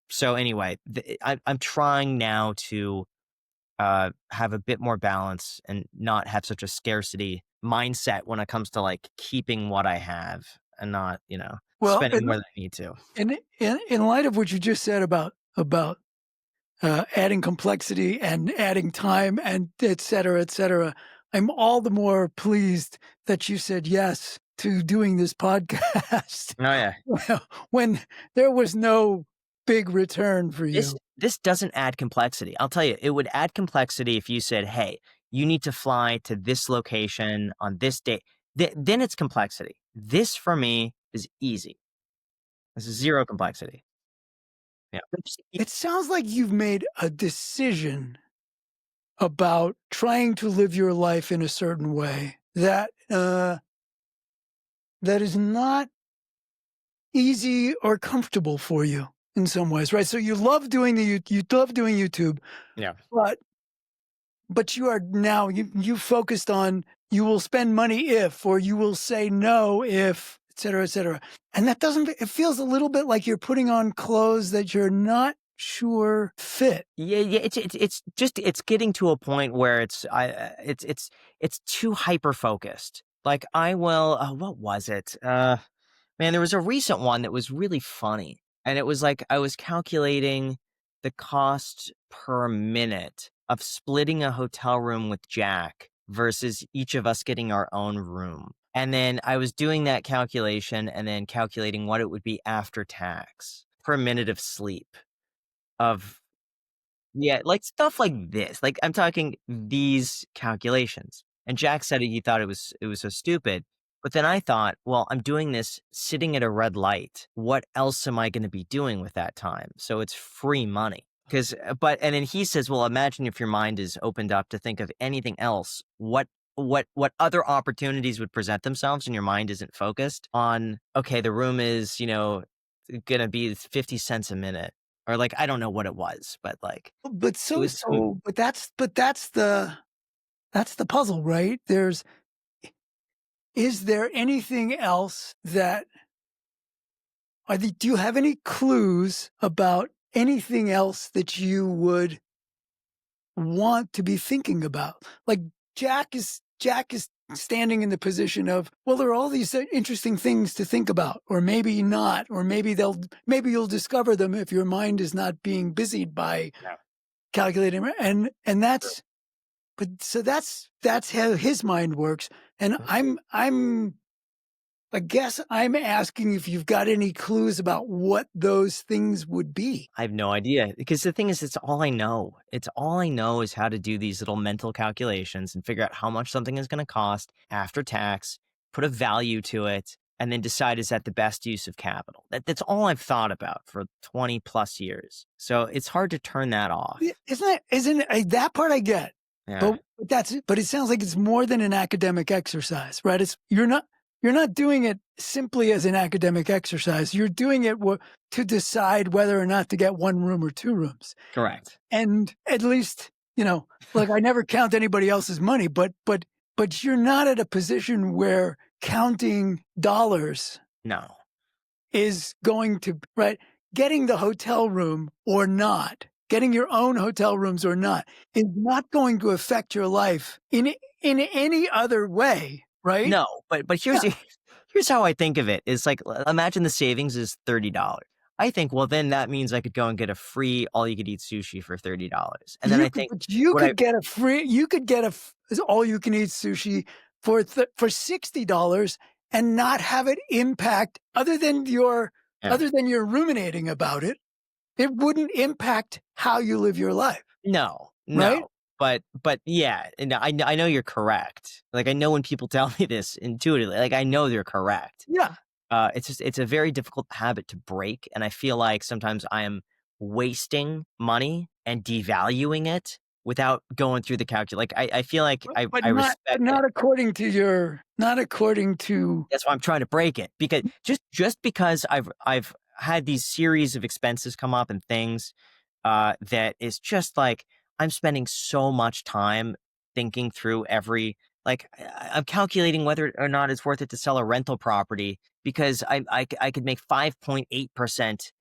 so anyway, I'm trying now to have a bit more balance and not have such a scarcity mindset when it comes to like keeping what I have and not, Well, spending more than I need to. in light of what you just said about adding complexity and adding time and et cetera, et cetera. I'm all the more pleased that you said yes to doing this podcast Oh yeah. when there was no big return for This you. this doesn't add complexity. I'll tell you, it would add complexity if you said, "Hey, you need to fly to this location on this day." Then it's complexity. This for me is easy. This is zero complexity. Yeah. It sounds like you've made a decision about trying to live your life in a certain way that is not easy or comfortable for you in some ways, right? So you love doing you love doing YouTube, Yeah. but you are now you focused on you will spend money if, or you will say no if, et cetera, et cetera. And that doesn't, it feels a little bit like you're putting on clothes that you're not sure fit. Yeah, yeah, it's just it's getting to a point where it's too hyper focused. Like I will what was it? Man, there was a recent one that was really funny. And it was like I was calculating the cost per minute of splitting a hotel room with Jack versus each of us getting our own room. And then I was doing that calculation and then calculating what it would be after tax per minute of sleep of yeah, like stuff like this. Like I'm talking these calculations. And Jack said he thought it was so stupid. But then I thought, well, I'm doing this sitting at a red light. What else am I going to be doing with that time? So it's free money. Cuz but and then he says, well, imagine if your mind is opened up to think of anything else. What other opportunities would present themselves and your mind isn't focused on okay, the room is, going to be 50 cents a minute or like I don't know what it was, but like But it was that's the puzzle, right? Is there anything else that do you have any clues about anything else that you would want to be thinking about? Like Jack is standing in the position of, well, there are all these interesting things to think about, or maybe not, or maybe you'll discover them if your mind is not being busied by yeah, calculating. And true. that's, but so that's how his mind works. And I guess I'm asking if you've got any clues about what those things would be. I have no idea because the thing is, it's all I know. It's all I know is how to do these little mental calculations and figure out how much something is going to cost after tax, put a value to it, and then decide is that the best use of capital. That's all I've thought about for 20 plus years. So it's hard to turn that off. Isn't it, that part I get, Yeah, but but it sounds like it's more than an academic exercise, right? You're not doing it simply as an academic exercise. You're doing it to decide whether or not to get one room or two rooms. correct. And at least, like I never count anybody else's money, but you're not at a position where counting dollars No, is going to, right? Getting the hotel room or not, getting your own hotel rooms or not, is not going to affect your life in any other way, right? no, but here's Yeah. here's how I think of it. It's like imagine the savings is $30. I think, well, then that means I could go and get a free all you could eat sushi for $30. And then I think You what I could get all you can eat sushi for $60 and not have it impact yeah. other than you're ruminating about it. It wouldn't impact how you live your life, No, right? no. But yeah, and I know you're correct. Like I know when people tell me this intuitively, like I know they're correct. Yeah. It's just it's a very difficult habit to break, and I feel like sometimes I am wasting money and devaluing it without going through the calculation. Like I feel like I But respect it. not not according to That's why I'm trying to break it because just because I've had these series of expenses come up and things that is just like I'm spending so much time thinking through every like I'm calculating whether or not it's worth it to sell a rental property because I could make 5.8%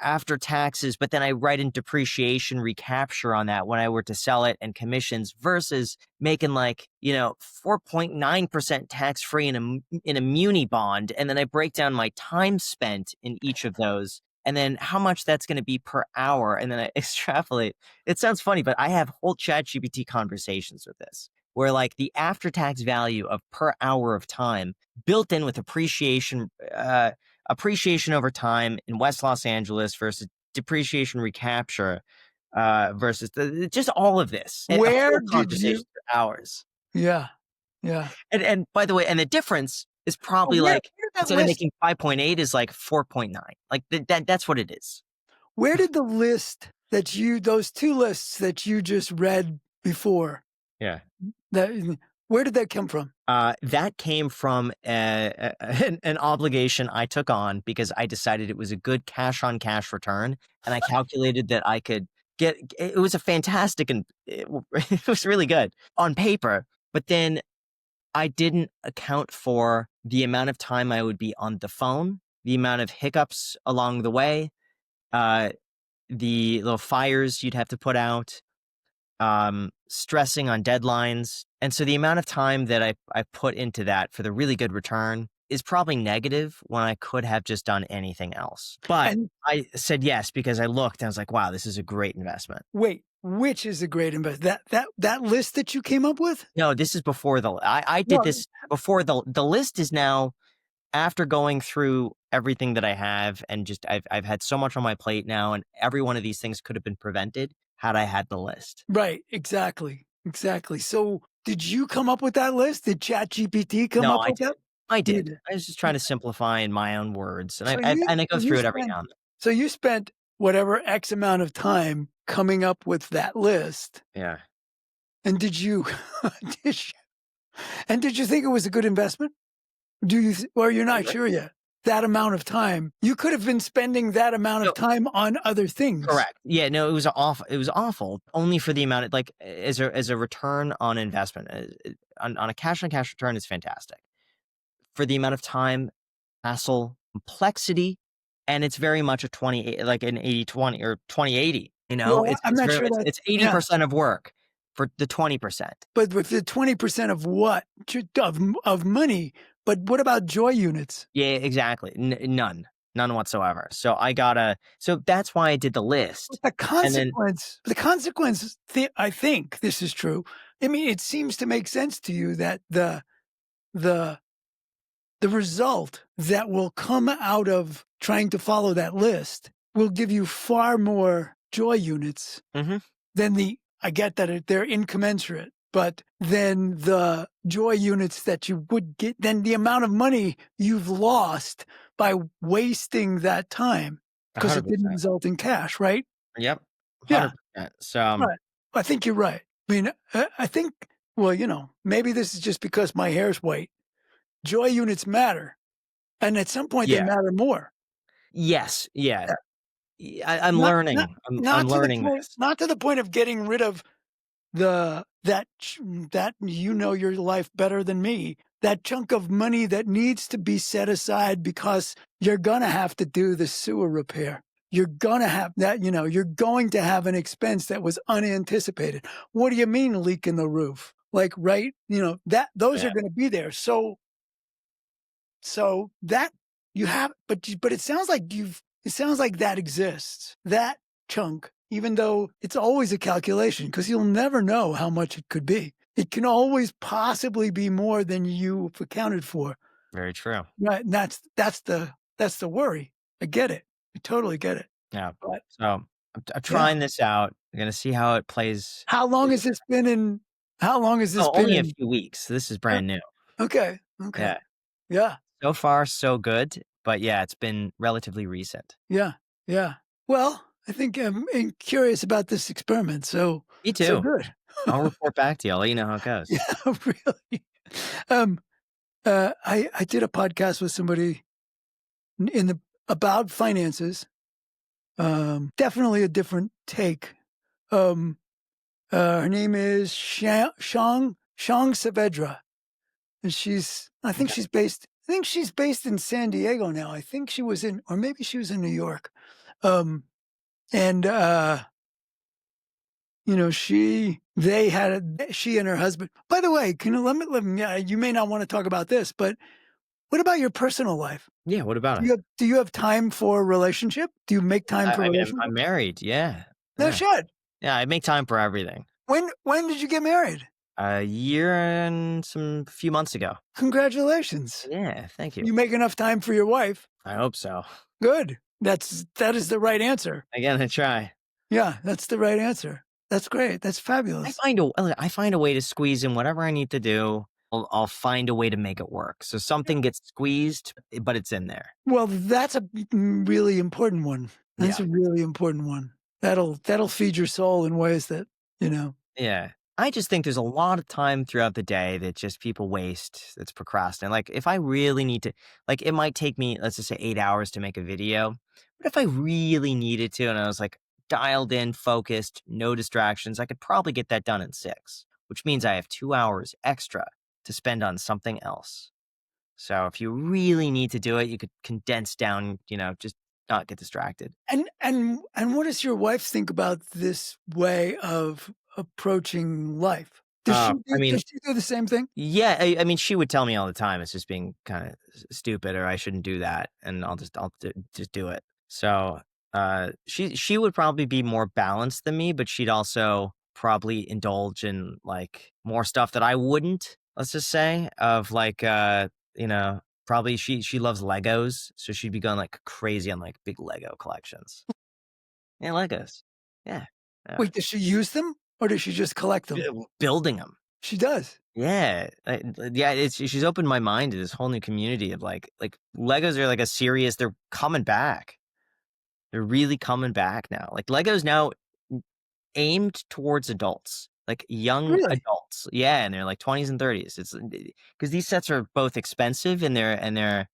after taxes, but then I write in depreciation recapture on that when I were to sell it and commissions versus making like, 4.9% tax free in a muni bond. And then I break down my time spent in each of those and then how much that's going to be per hour, and then I extrapolate. It sounds funny, but I have whole ChatGPT conversations with this, where like the after-tax value of per hour of time built in with appreciation over time in West Los Angeles versus depreciation recapture versus just all of this, a Where whole did conversation you for hours. Yeah, yeah. And by the way, and the difference is Oh, probably like where did that instead of list making 5.8 is like 4.9. Like that's what it is. where did the list that you those 2 lists that you just read before, Yeah. that where did that come from? That came from an obligation I took on because I decided it was a good cash on cash return, and I calculated that I could get. It was a fantastic and it was really good on paper, but then I didn't account for the amount of time I would be on the phone, the amount of hiccups along the way, uh, the little fires you'd have to put out, stressing on deadlines. And so the amount of time that I put into that for the really good return is probably negative when I could have just done anything else. But And I said yes because I looked and I was like, wow, this is a great investment. wait, which is a great investment? That list that you came up with? No, this is before I did No, this before the list is now after going through everything that I have and just I've had so much on my plate now, and every one of these things could have been prevented had I had the list. right, exactly, exactly. So, did you come up with that list? Did ChatGPT come No, up I with did. that? I You did. did. I was just trying to simplify in my own words, and So you I so go you through it every spent now and then. so you spent whatever X amount of time coming up with that list, Yeah. and did you did you did you think it was a good investment? Do you or you're not What? sure yet? That amount of time, you could have been spending that amount of No, time on other things. correct. Yeah, no, it was awful. It was awful only for the amount of like as a return on investment. On a cash on cash return is fantastic. For the amount of time, hassle, complexity, and it's very much a 20 like an 80/20 or 20/80, you know? Well, I'm It's not very sure that it's yeah, 80% of work for the 20%. but with the 20% of what? Of money, but what about joy units? Yeah, exactly. None. None whatsoever. So I gotta so that's why I did the But list. And then the consequence, I think this is true. I mean, it seems to make sense to you that the the result that will come out of trying to follow that list will give you far more joy units mhm, than I get that they're incommensurate, but then the joy units that you would get, then the amount of money you've lost by wasting that time because it didn't 100%. result in cash, right? Yep, Yeah, 100%. So, right. I think you're right. I mean, I think, well, maybe this is just because my hair's white. Joy units matter, and at some point they yeah. matter more. Yes, yeah. Yeah. I'm Not not learning. I'm not to the learning point this. not to the point of getting rid of that you know your life better than me, that chunk of money that needs to be set aside because you're gonna have to do the sewer repair. You're gonna have that, you're going to have an expense that was unanticipated. What do you mean leak in the roof? Like, right? That those Yeah, are gonna be there. So that you have, but it sounds like that exists. That chunk, even though it's always a calculation, because you'll never know how much it could be. It can always possibly be more than you've accounted for. very true. Right. And that's the worry. I get it. I totally get it. Yeah. But So, I'm yeah. trying this out. I'm gonna see how it plays. How long has this been in how long has this Oh, been only a in few weeks. This is uh, brand new. okay. Okay. Yeah. Yeah. So far, so good, but yeah, it's been relatively recent. Yeah, yeah. Well, I think I'm curious about this experiment, Me so too. good. I'll report back to you. I'll let you know how it goes. Yeah, really. Um, I did a podcast with somebody in the about finances. Definitely a different take. Um, her name is Shang Saavedra, and Okay. I think she's based in San Diego now. I think she was in, or maybe she was in New York. Um, and she and her husband. By the way, can you let me? Yeah, you may not want to talk about this, but What about your personal life? Yeah, what about it? Do you have time for a relationship? Do you make time for I mean, I'm relationships? married, yeah, No yeah. shit. Yeah, I make time for everything. When did you get married? A year and some few months ago. Congratulations. Yeah, thank you. You make enough time for your wife. I hope so. Good. That is the right answer. I gotta try. Yeah, that's the right answer. That's great. That's fabulous. I find a way to squeeze in whatever I need to do. I'll find a way to make it work. So something gets squeezed, but it's in there. Well, that's a really important one. Yeah. That's a really important one. That'll feed your soul in ways that, you know. Yeah. I just think there's a lot of time throughout the day that just people waste that's procrastinating. Like if I really need to, like it might take me, let's just say 8 hours to make a video. But if I really needed to and I was like dialed in, focused, no distractions, I could probably get that done in 6, which means I have 2 hours extra to spend on something else. So if you really need to do it, you could condense down, just not get distracted. And what does your wife think about this way of approaching life? I mean, Does she do the same thing? yeah, I mean, she would tell me all the time, it's just being kinda stupid or I shouldn't do that, and I'll just do it. So, she would probably be more balanced than me, but she'd also probably indulge in, like, more stuff that I wouldn't, let's just say, of, like, probably she loves Legos, so she'd be going, like, crazy on, like, big Lego collections. Yeah, Legos. Yeah, yeah. Wait, does she use them or does she just collect them? Building them. She does. Yeah, yeah, she's opened my mind to this whole new community of like Legos are like a serious they're coming back. They're really coming back now. Like Legos now aimed towards adults, like young Really? adults. Yeah, and they're like 20s and 30s. It's because these sets are both expensive and they're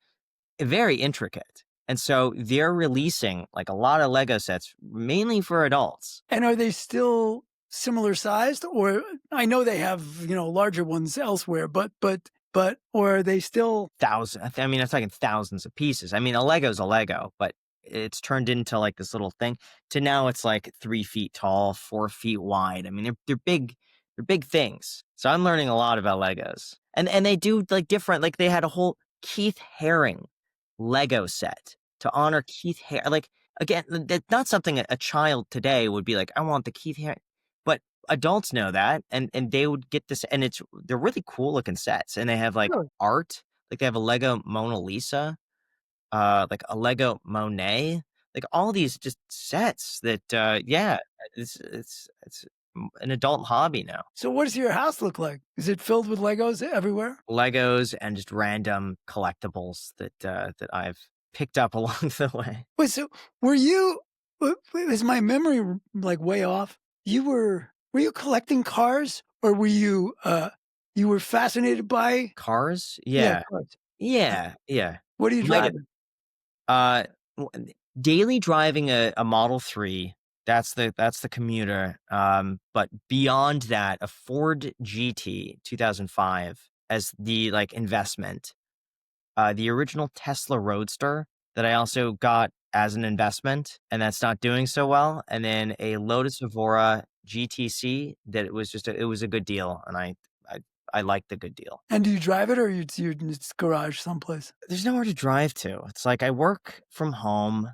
very intricate. And so they're releasing like a lot of Lego sets mainly for adults. And are they still similar sized or I know they have, larger ones elsewhere, but or are they still I mean, I'm talking thousands of pieces. I mean, a Lego's a Lego, but it's turned into like this little thing to now it's like 3 feet tall, 4 feet wide. I mean, they're big things. So I'm learning a lot about Legos. And they do like different, like they had a whole Keith Haring Lego set to honor Keith Haring. Like again, that's not something a child today would be like, I want the Keith Haring. But adults know that and they would get this and they're really cool looking sets and they have like really? art, like they have a Lego Mona Lisa, like a Lego Monet, like all these just sets that, yeah, it's an adult hobby now. So what does your house look like? Is it filled with Legos everywhere? Legos and just random collectibles that I've picked up along the way. Wait, so were you is my memory like way off? Were you collecting cars or were you were fascinated by Cars? yeah, Yeah. cars. Uh, Yeah, yeah. what are you Might have driving? uh, daily driving a Model 3, that's the commuter, but beyond that, a Ford GT 2005 as the, like, investment. The original Tesla Roadster that I also got as an investment, and that's not doing so well, and then a Lotus Evora GTC that it was a good deal, and I I liked the good deal. And do you drive it or you it's garage someplace? There's nowhere to drive to. It's like I work from home.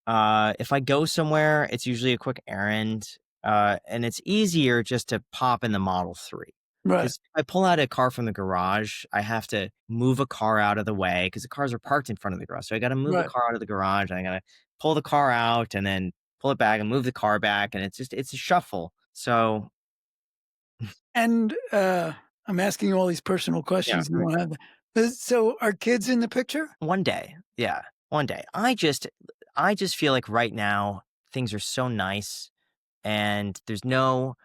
If I go somewhere, it's usually a quick errand, and it's easier just to pop in the Model 3. Right, Because if I pull out a car from the garage, I have to move a car out of the way because the cars are parked in front of the garage. So I got to move the right. car out of the garage, and I got to pull the car out, and then pull it back and move the car back, and it's a shuffle. So And, I'm asking you all these personal yeah, questions, you don't have so are kids in the picture? one day, yeah, one day. I just feel like right now things are so nice, and there's no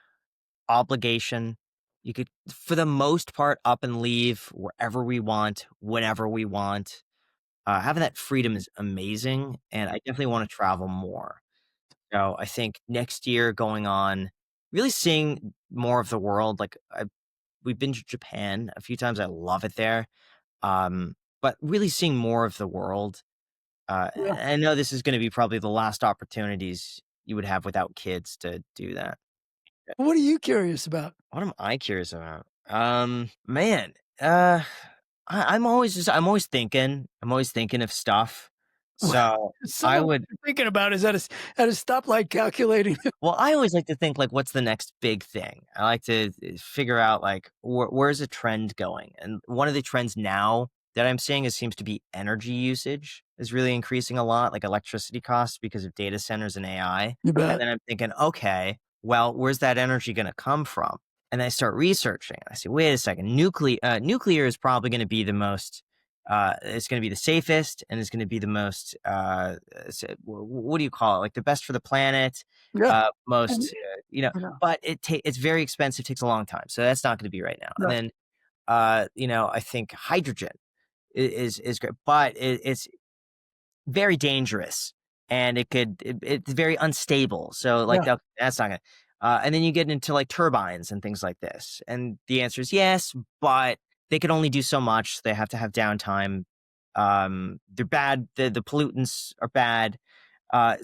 obligation. You could, for the most part, up and leave wherever we want, whenever we want. Having that freedom is amazing, and I definitely want to travel more. So I think next year going on, really seeing more of the world. Like we've been to Japan a few times. I love it there. But really seeing more of the world. Yeah. I know this is going to be probably the last opportunities you would have without kids to do that. What are you curious about? What am I curious about? Man, I'm always thinking. I'm always thinking of stuff. So Some I of what would you're thinking about is at a stoplight calculating. well, I always like to think like, what's the next big thing? I like to figure out like where's a trend going, and one of the trends now that I'm seeing is seems to be energy usage is really increasing a lot, like electricity costs because of data centers and AI. You And bet. then I'm thinking, okay, well, where's that energy going to come from? And I start researching. I say, wait a second, nuclear is probably going to be the most. It's going to be the safest, and it's going to be the most. What do you call it? Like the best for the planet, Yeah. And most, you know, but it's very expensive, takes a long time, so that's not gonna be right now, and right. then, I think hydrogen is great, but it's very dangerous, and it's very unstable, so, like, Yeah. that's not gonna and then you get into, like, turbines and things like this, and the answer is yes, but they can only do so much, they have to have downtime, they're bad, the pollutants are bad,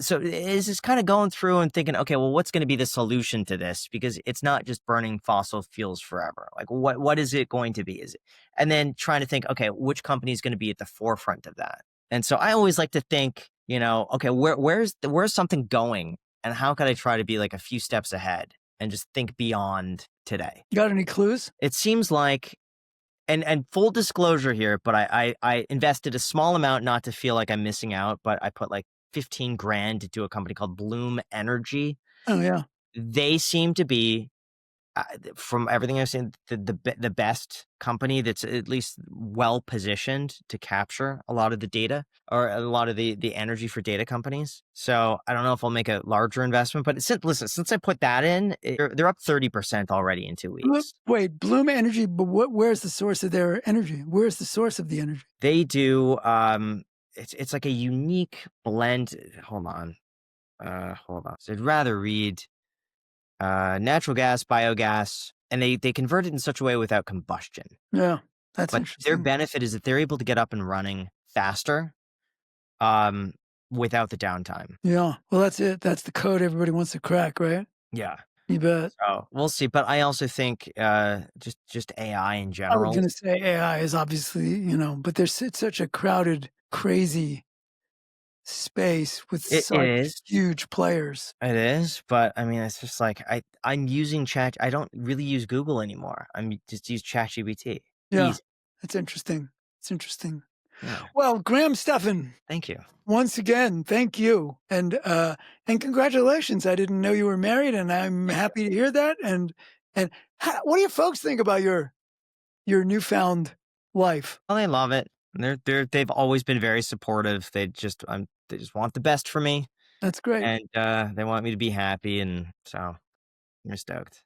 so it's just kind of going through and thinking, okay, well, what's going to be the solution to this? Because it's not just burning fossil fuels forever. Like, what is it going to be? Is it, and then trying to think, okay, which company is going to be at the forefront of that? And so I always like to think, okay, where's something going, and how can I try to be like a few steps ahead and just think beyond today? Got any clues? It seems like and full disclosure here, but I invested a small amount not to feel like I'm missing out, but I put like 15 grand into a company called Bloom Energy. Oh, yeah. They seem to be from everything I've seen, the best company that's at least well positioned to capture a lot of the data or a lot of the energy for data companies. So I don't know if I'll make a larger investment, but since I put that in, they're up 30% already in 2 weeks. Wait, Bloom Energy, but where's the source of their energy? Where's the source of the energy? They do it's like a unique blend. Hold on. So I'd rather read natural gas, biogas, and they convert it in such a way without combustion. Yeah, that's But their interesting. benefit is that they're able to get up and running faster, um, without the downtime. Yeah. Well, that's it. That's the code everybody wants to crack, right? Yeah. You bet. So we'll see. But I also think just AI in I was general. gonna say AI is obviously, but it's such a crowded, crazy space with It such is. huge players. It is, but I mean, it's just like I'm using Chat. I don't really use Google anymore. I'm just use ChatGPT. Yeah, Easy. that's interesting. It's interesting. Yeah. Well, Graham Stephan, Thank you. once again, thank you, and congratulations. I didn't know you were married, and I'm Thank you. happy to hear that. And what do your folks think about your newfound life? Well, they love it. They've always been very supportive. They just want the best for me, That's great. and they want me to be happy, and so I'm stoked.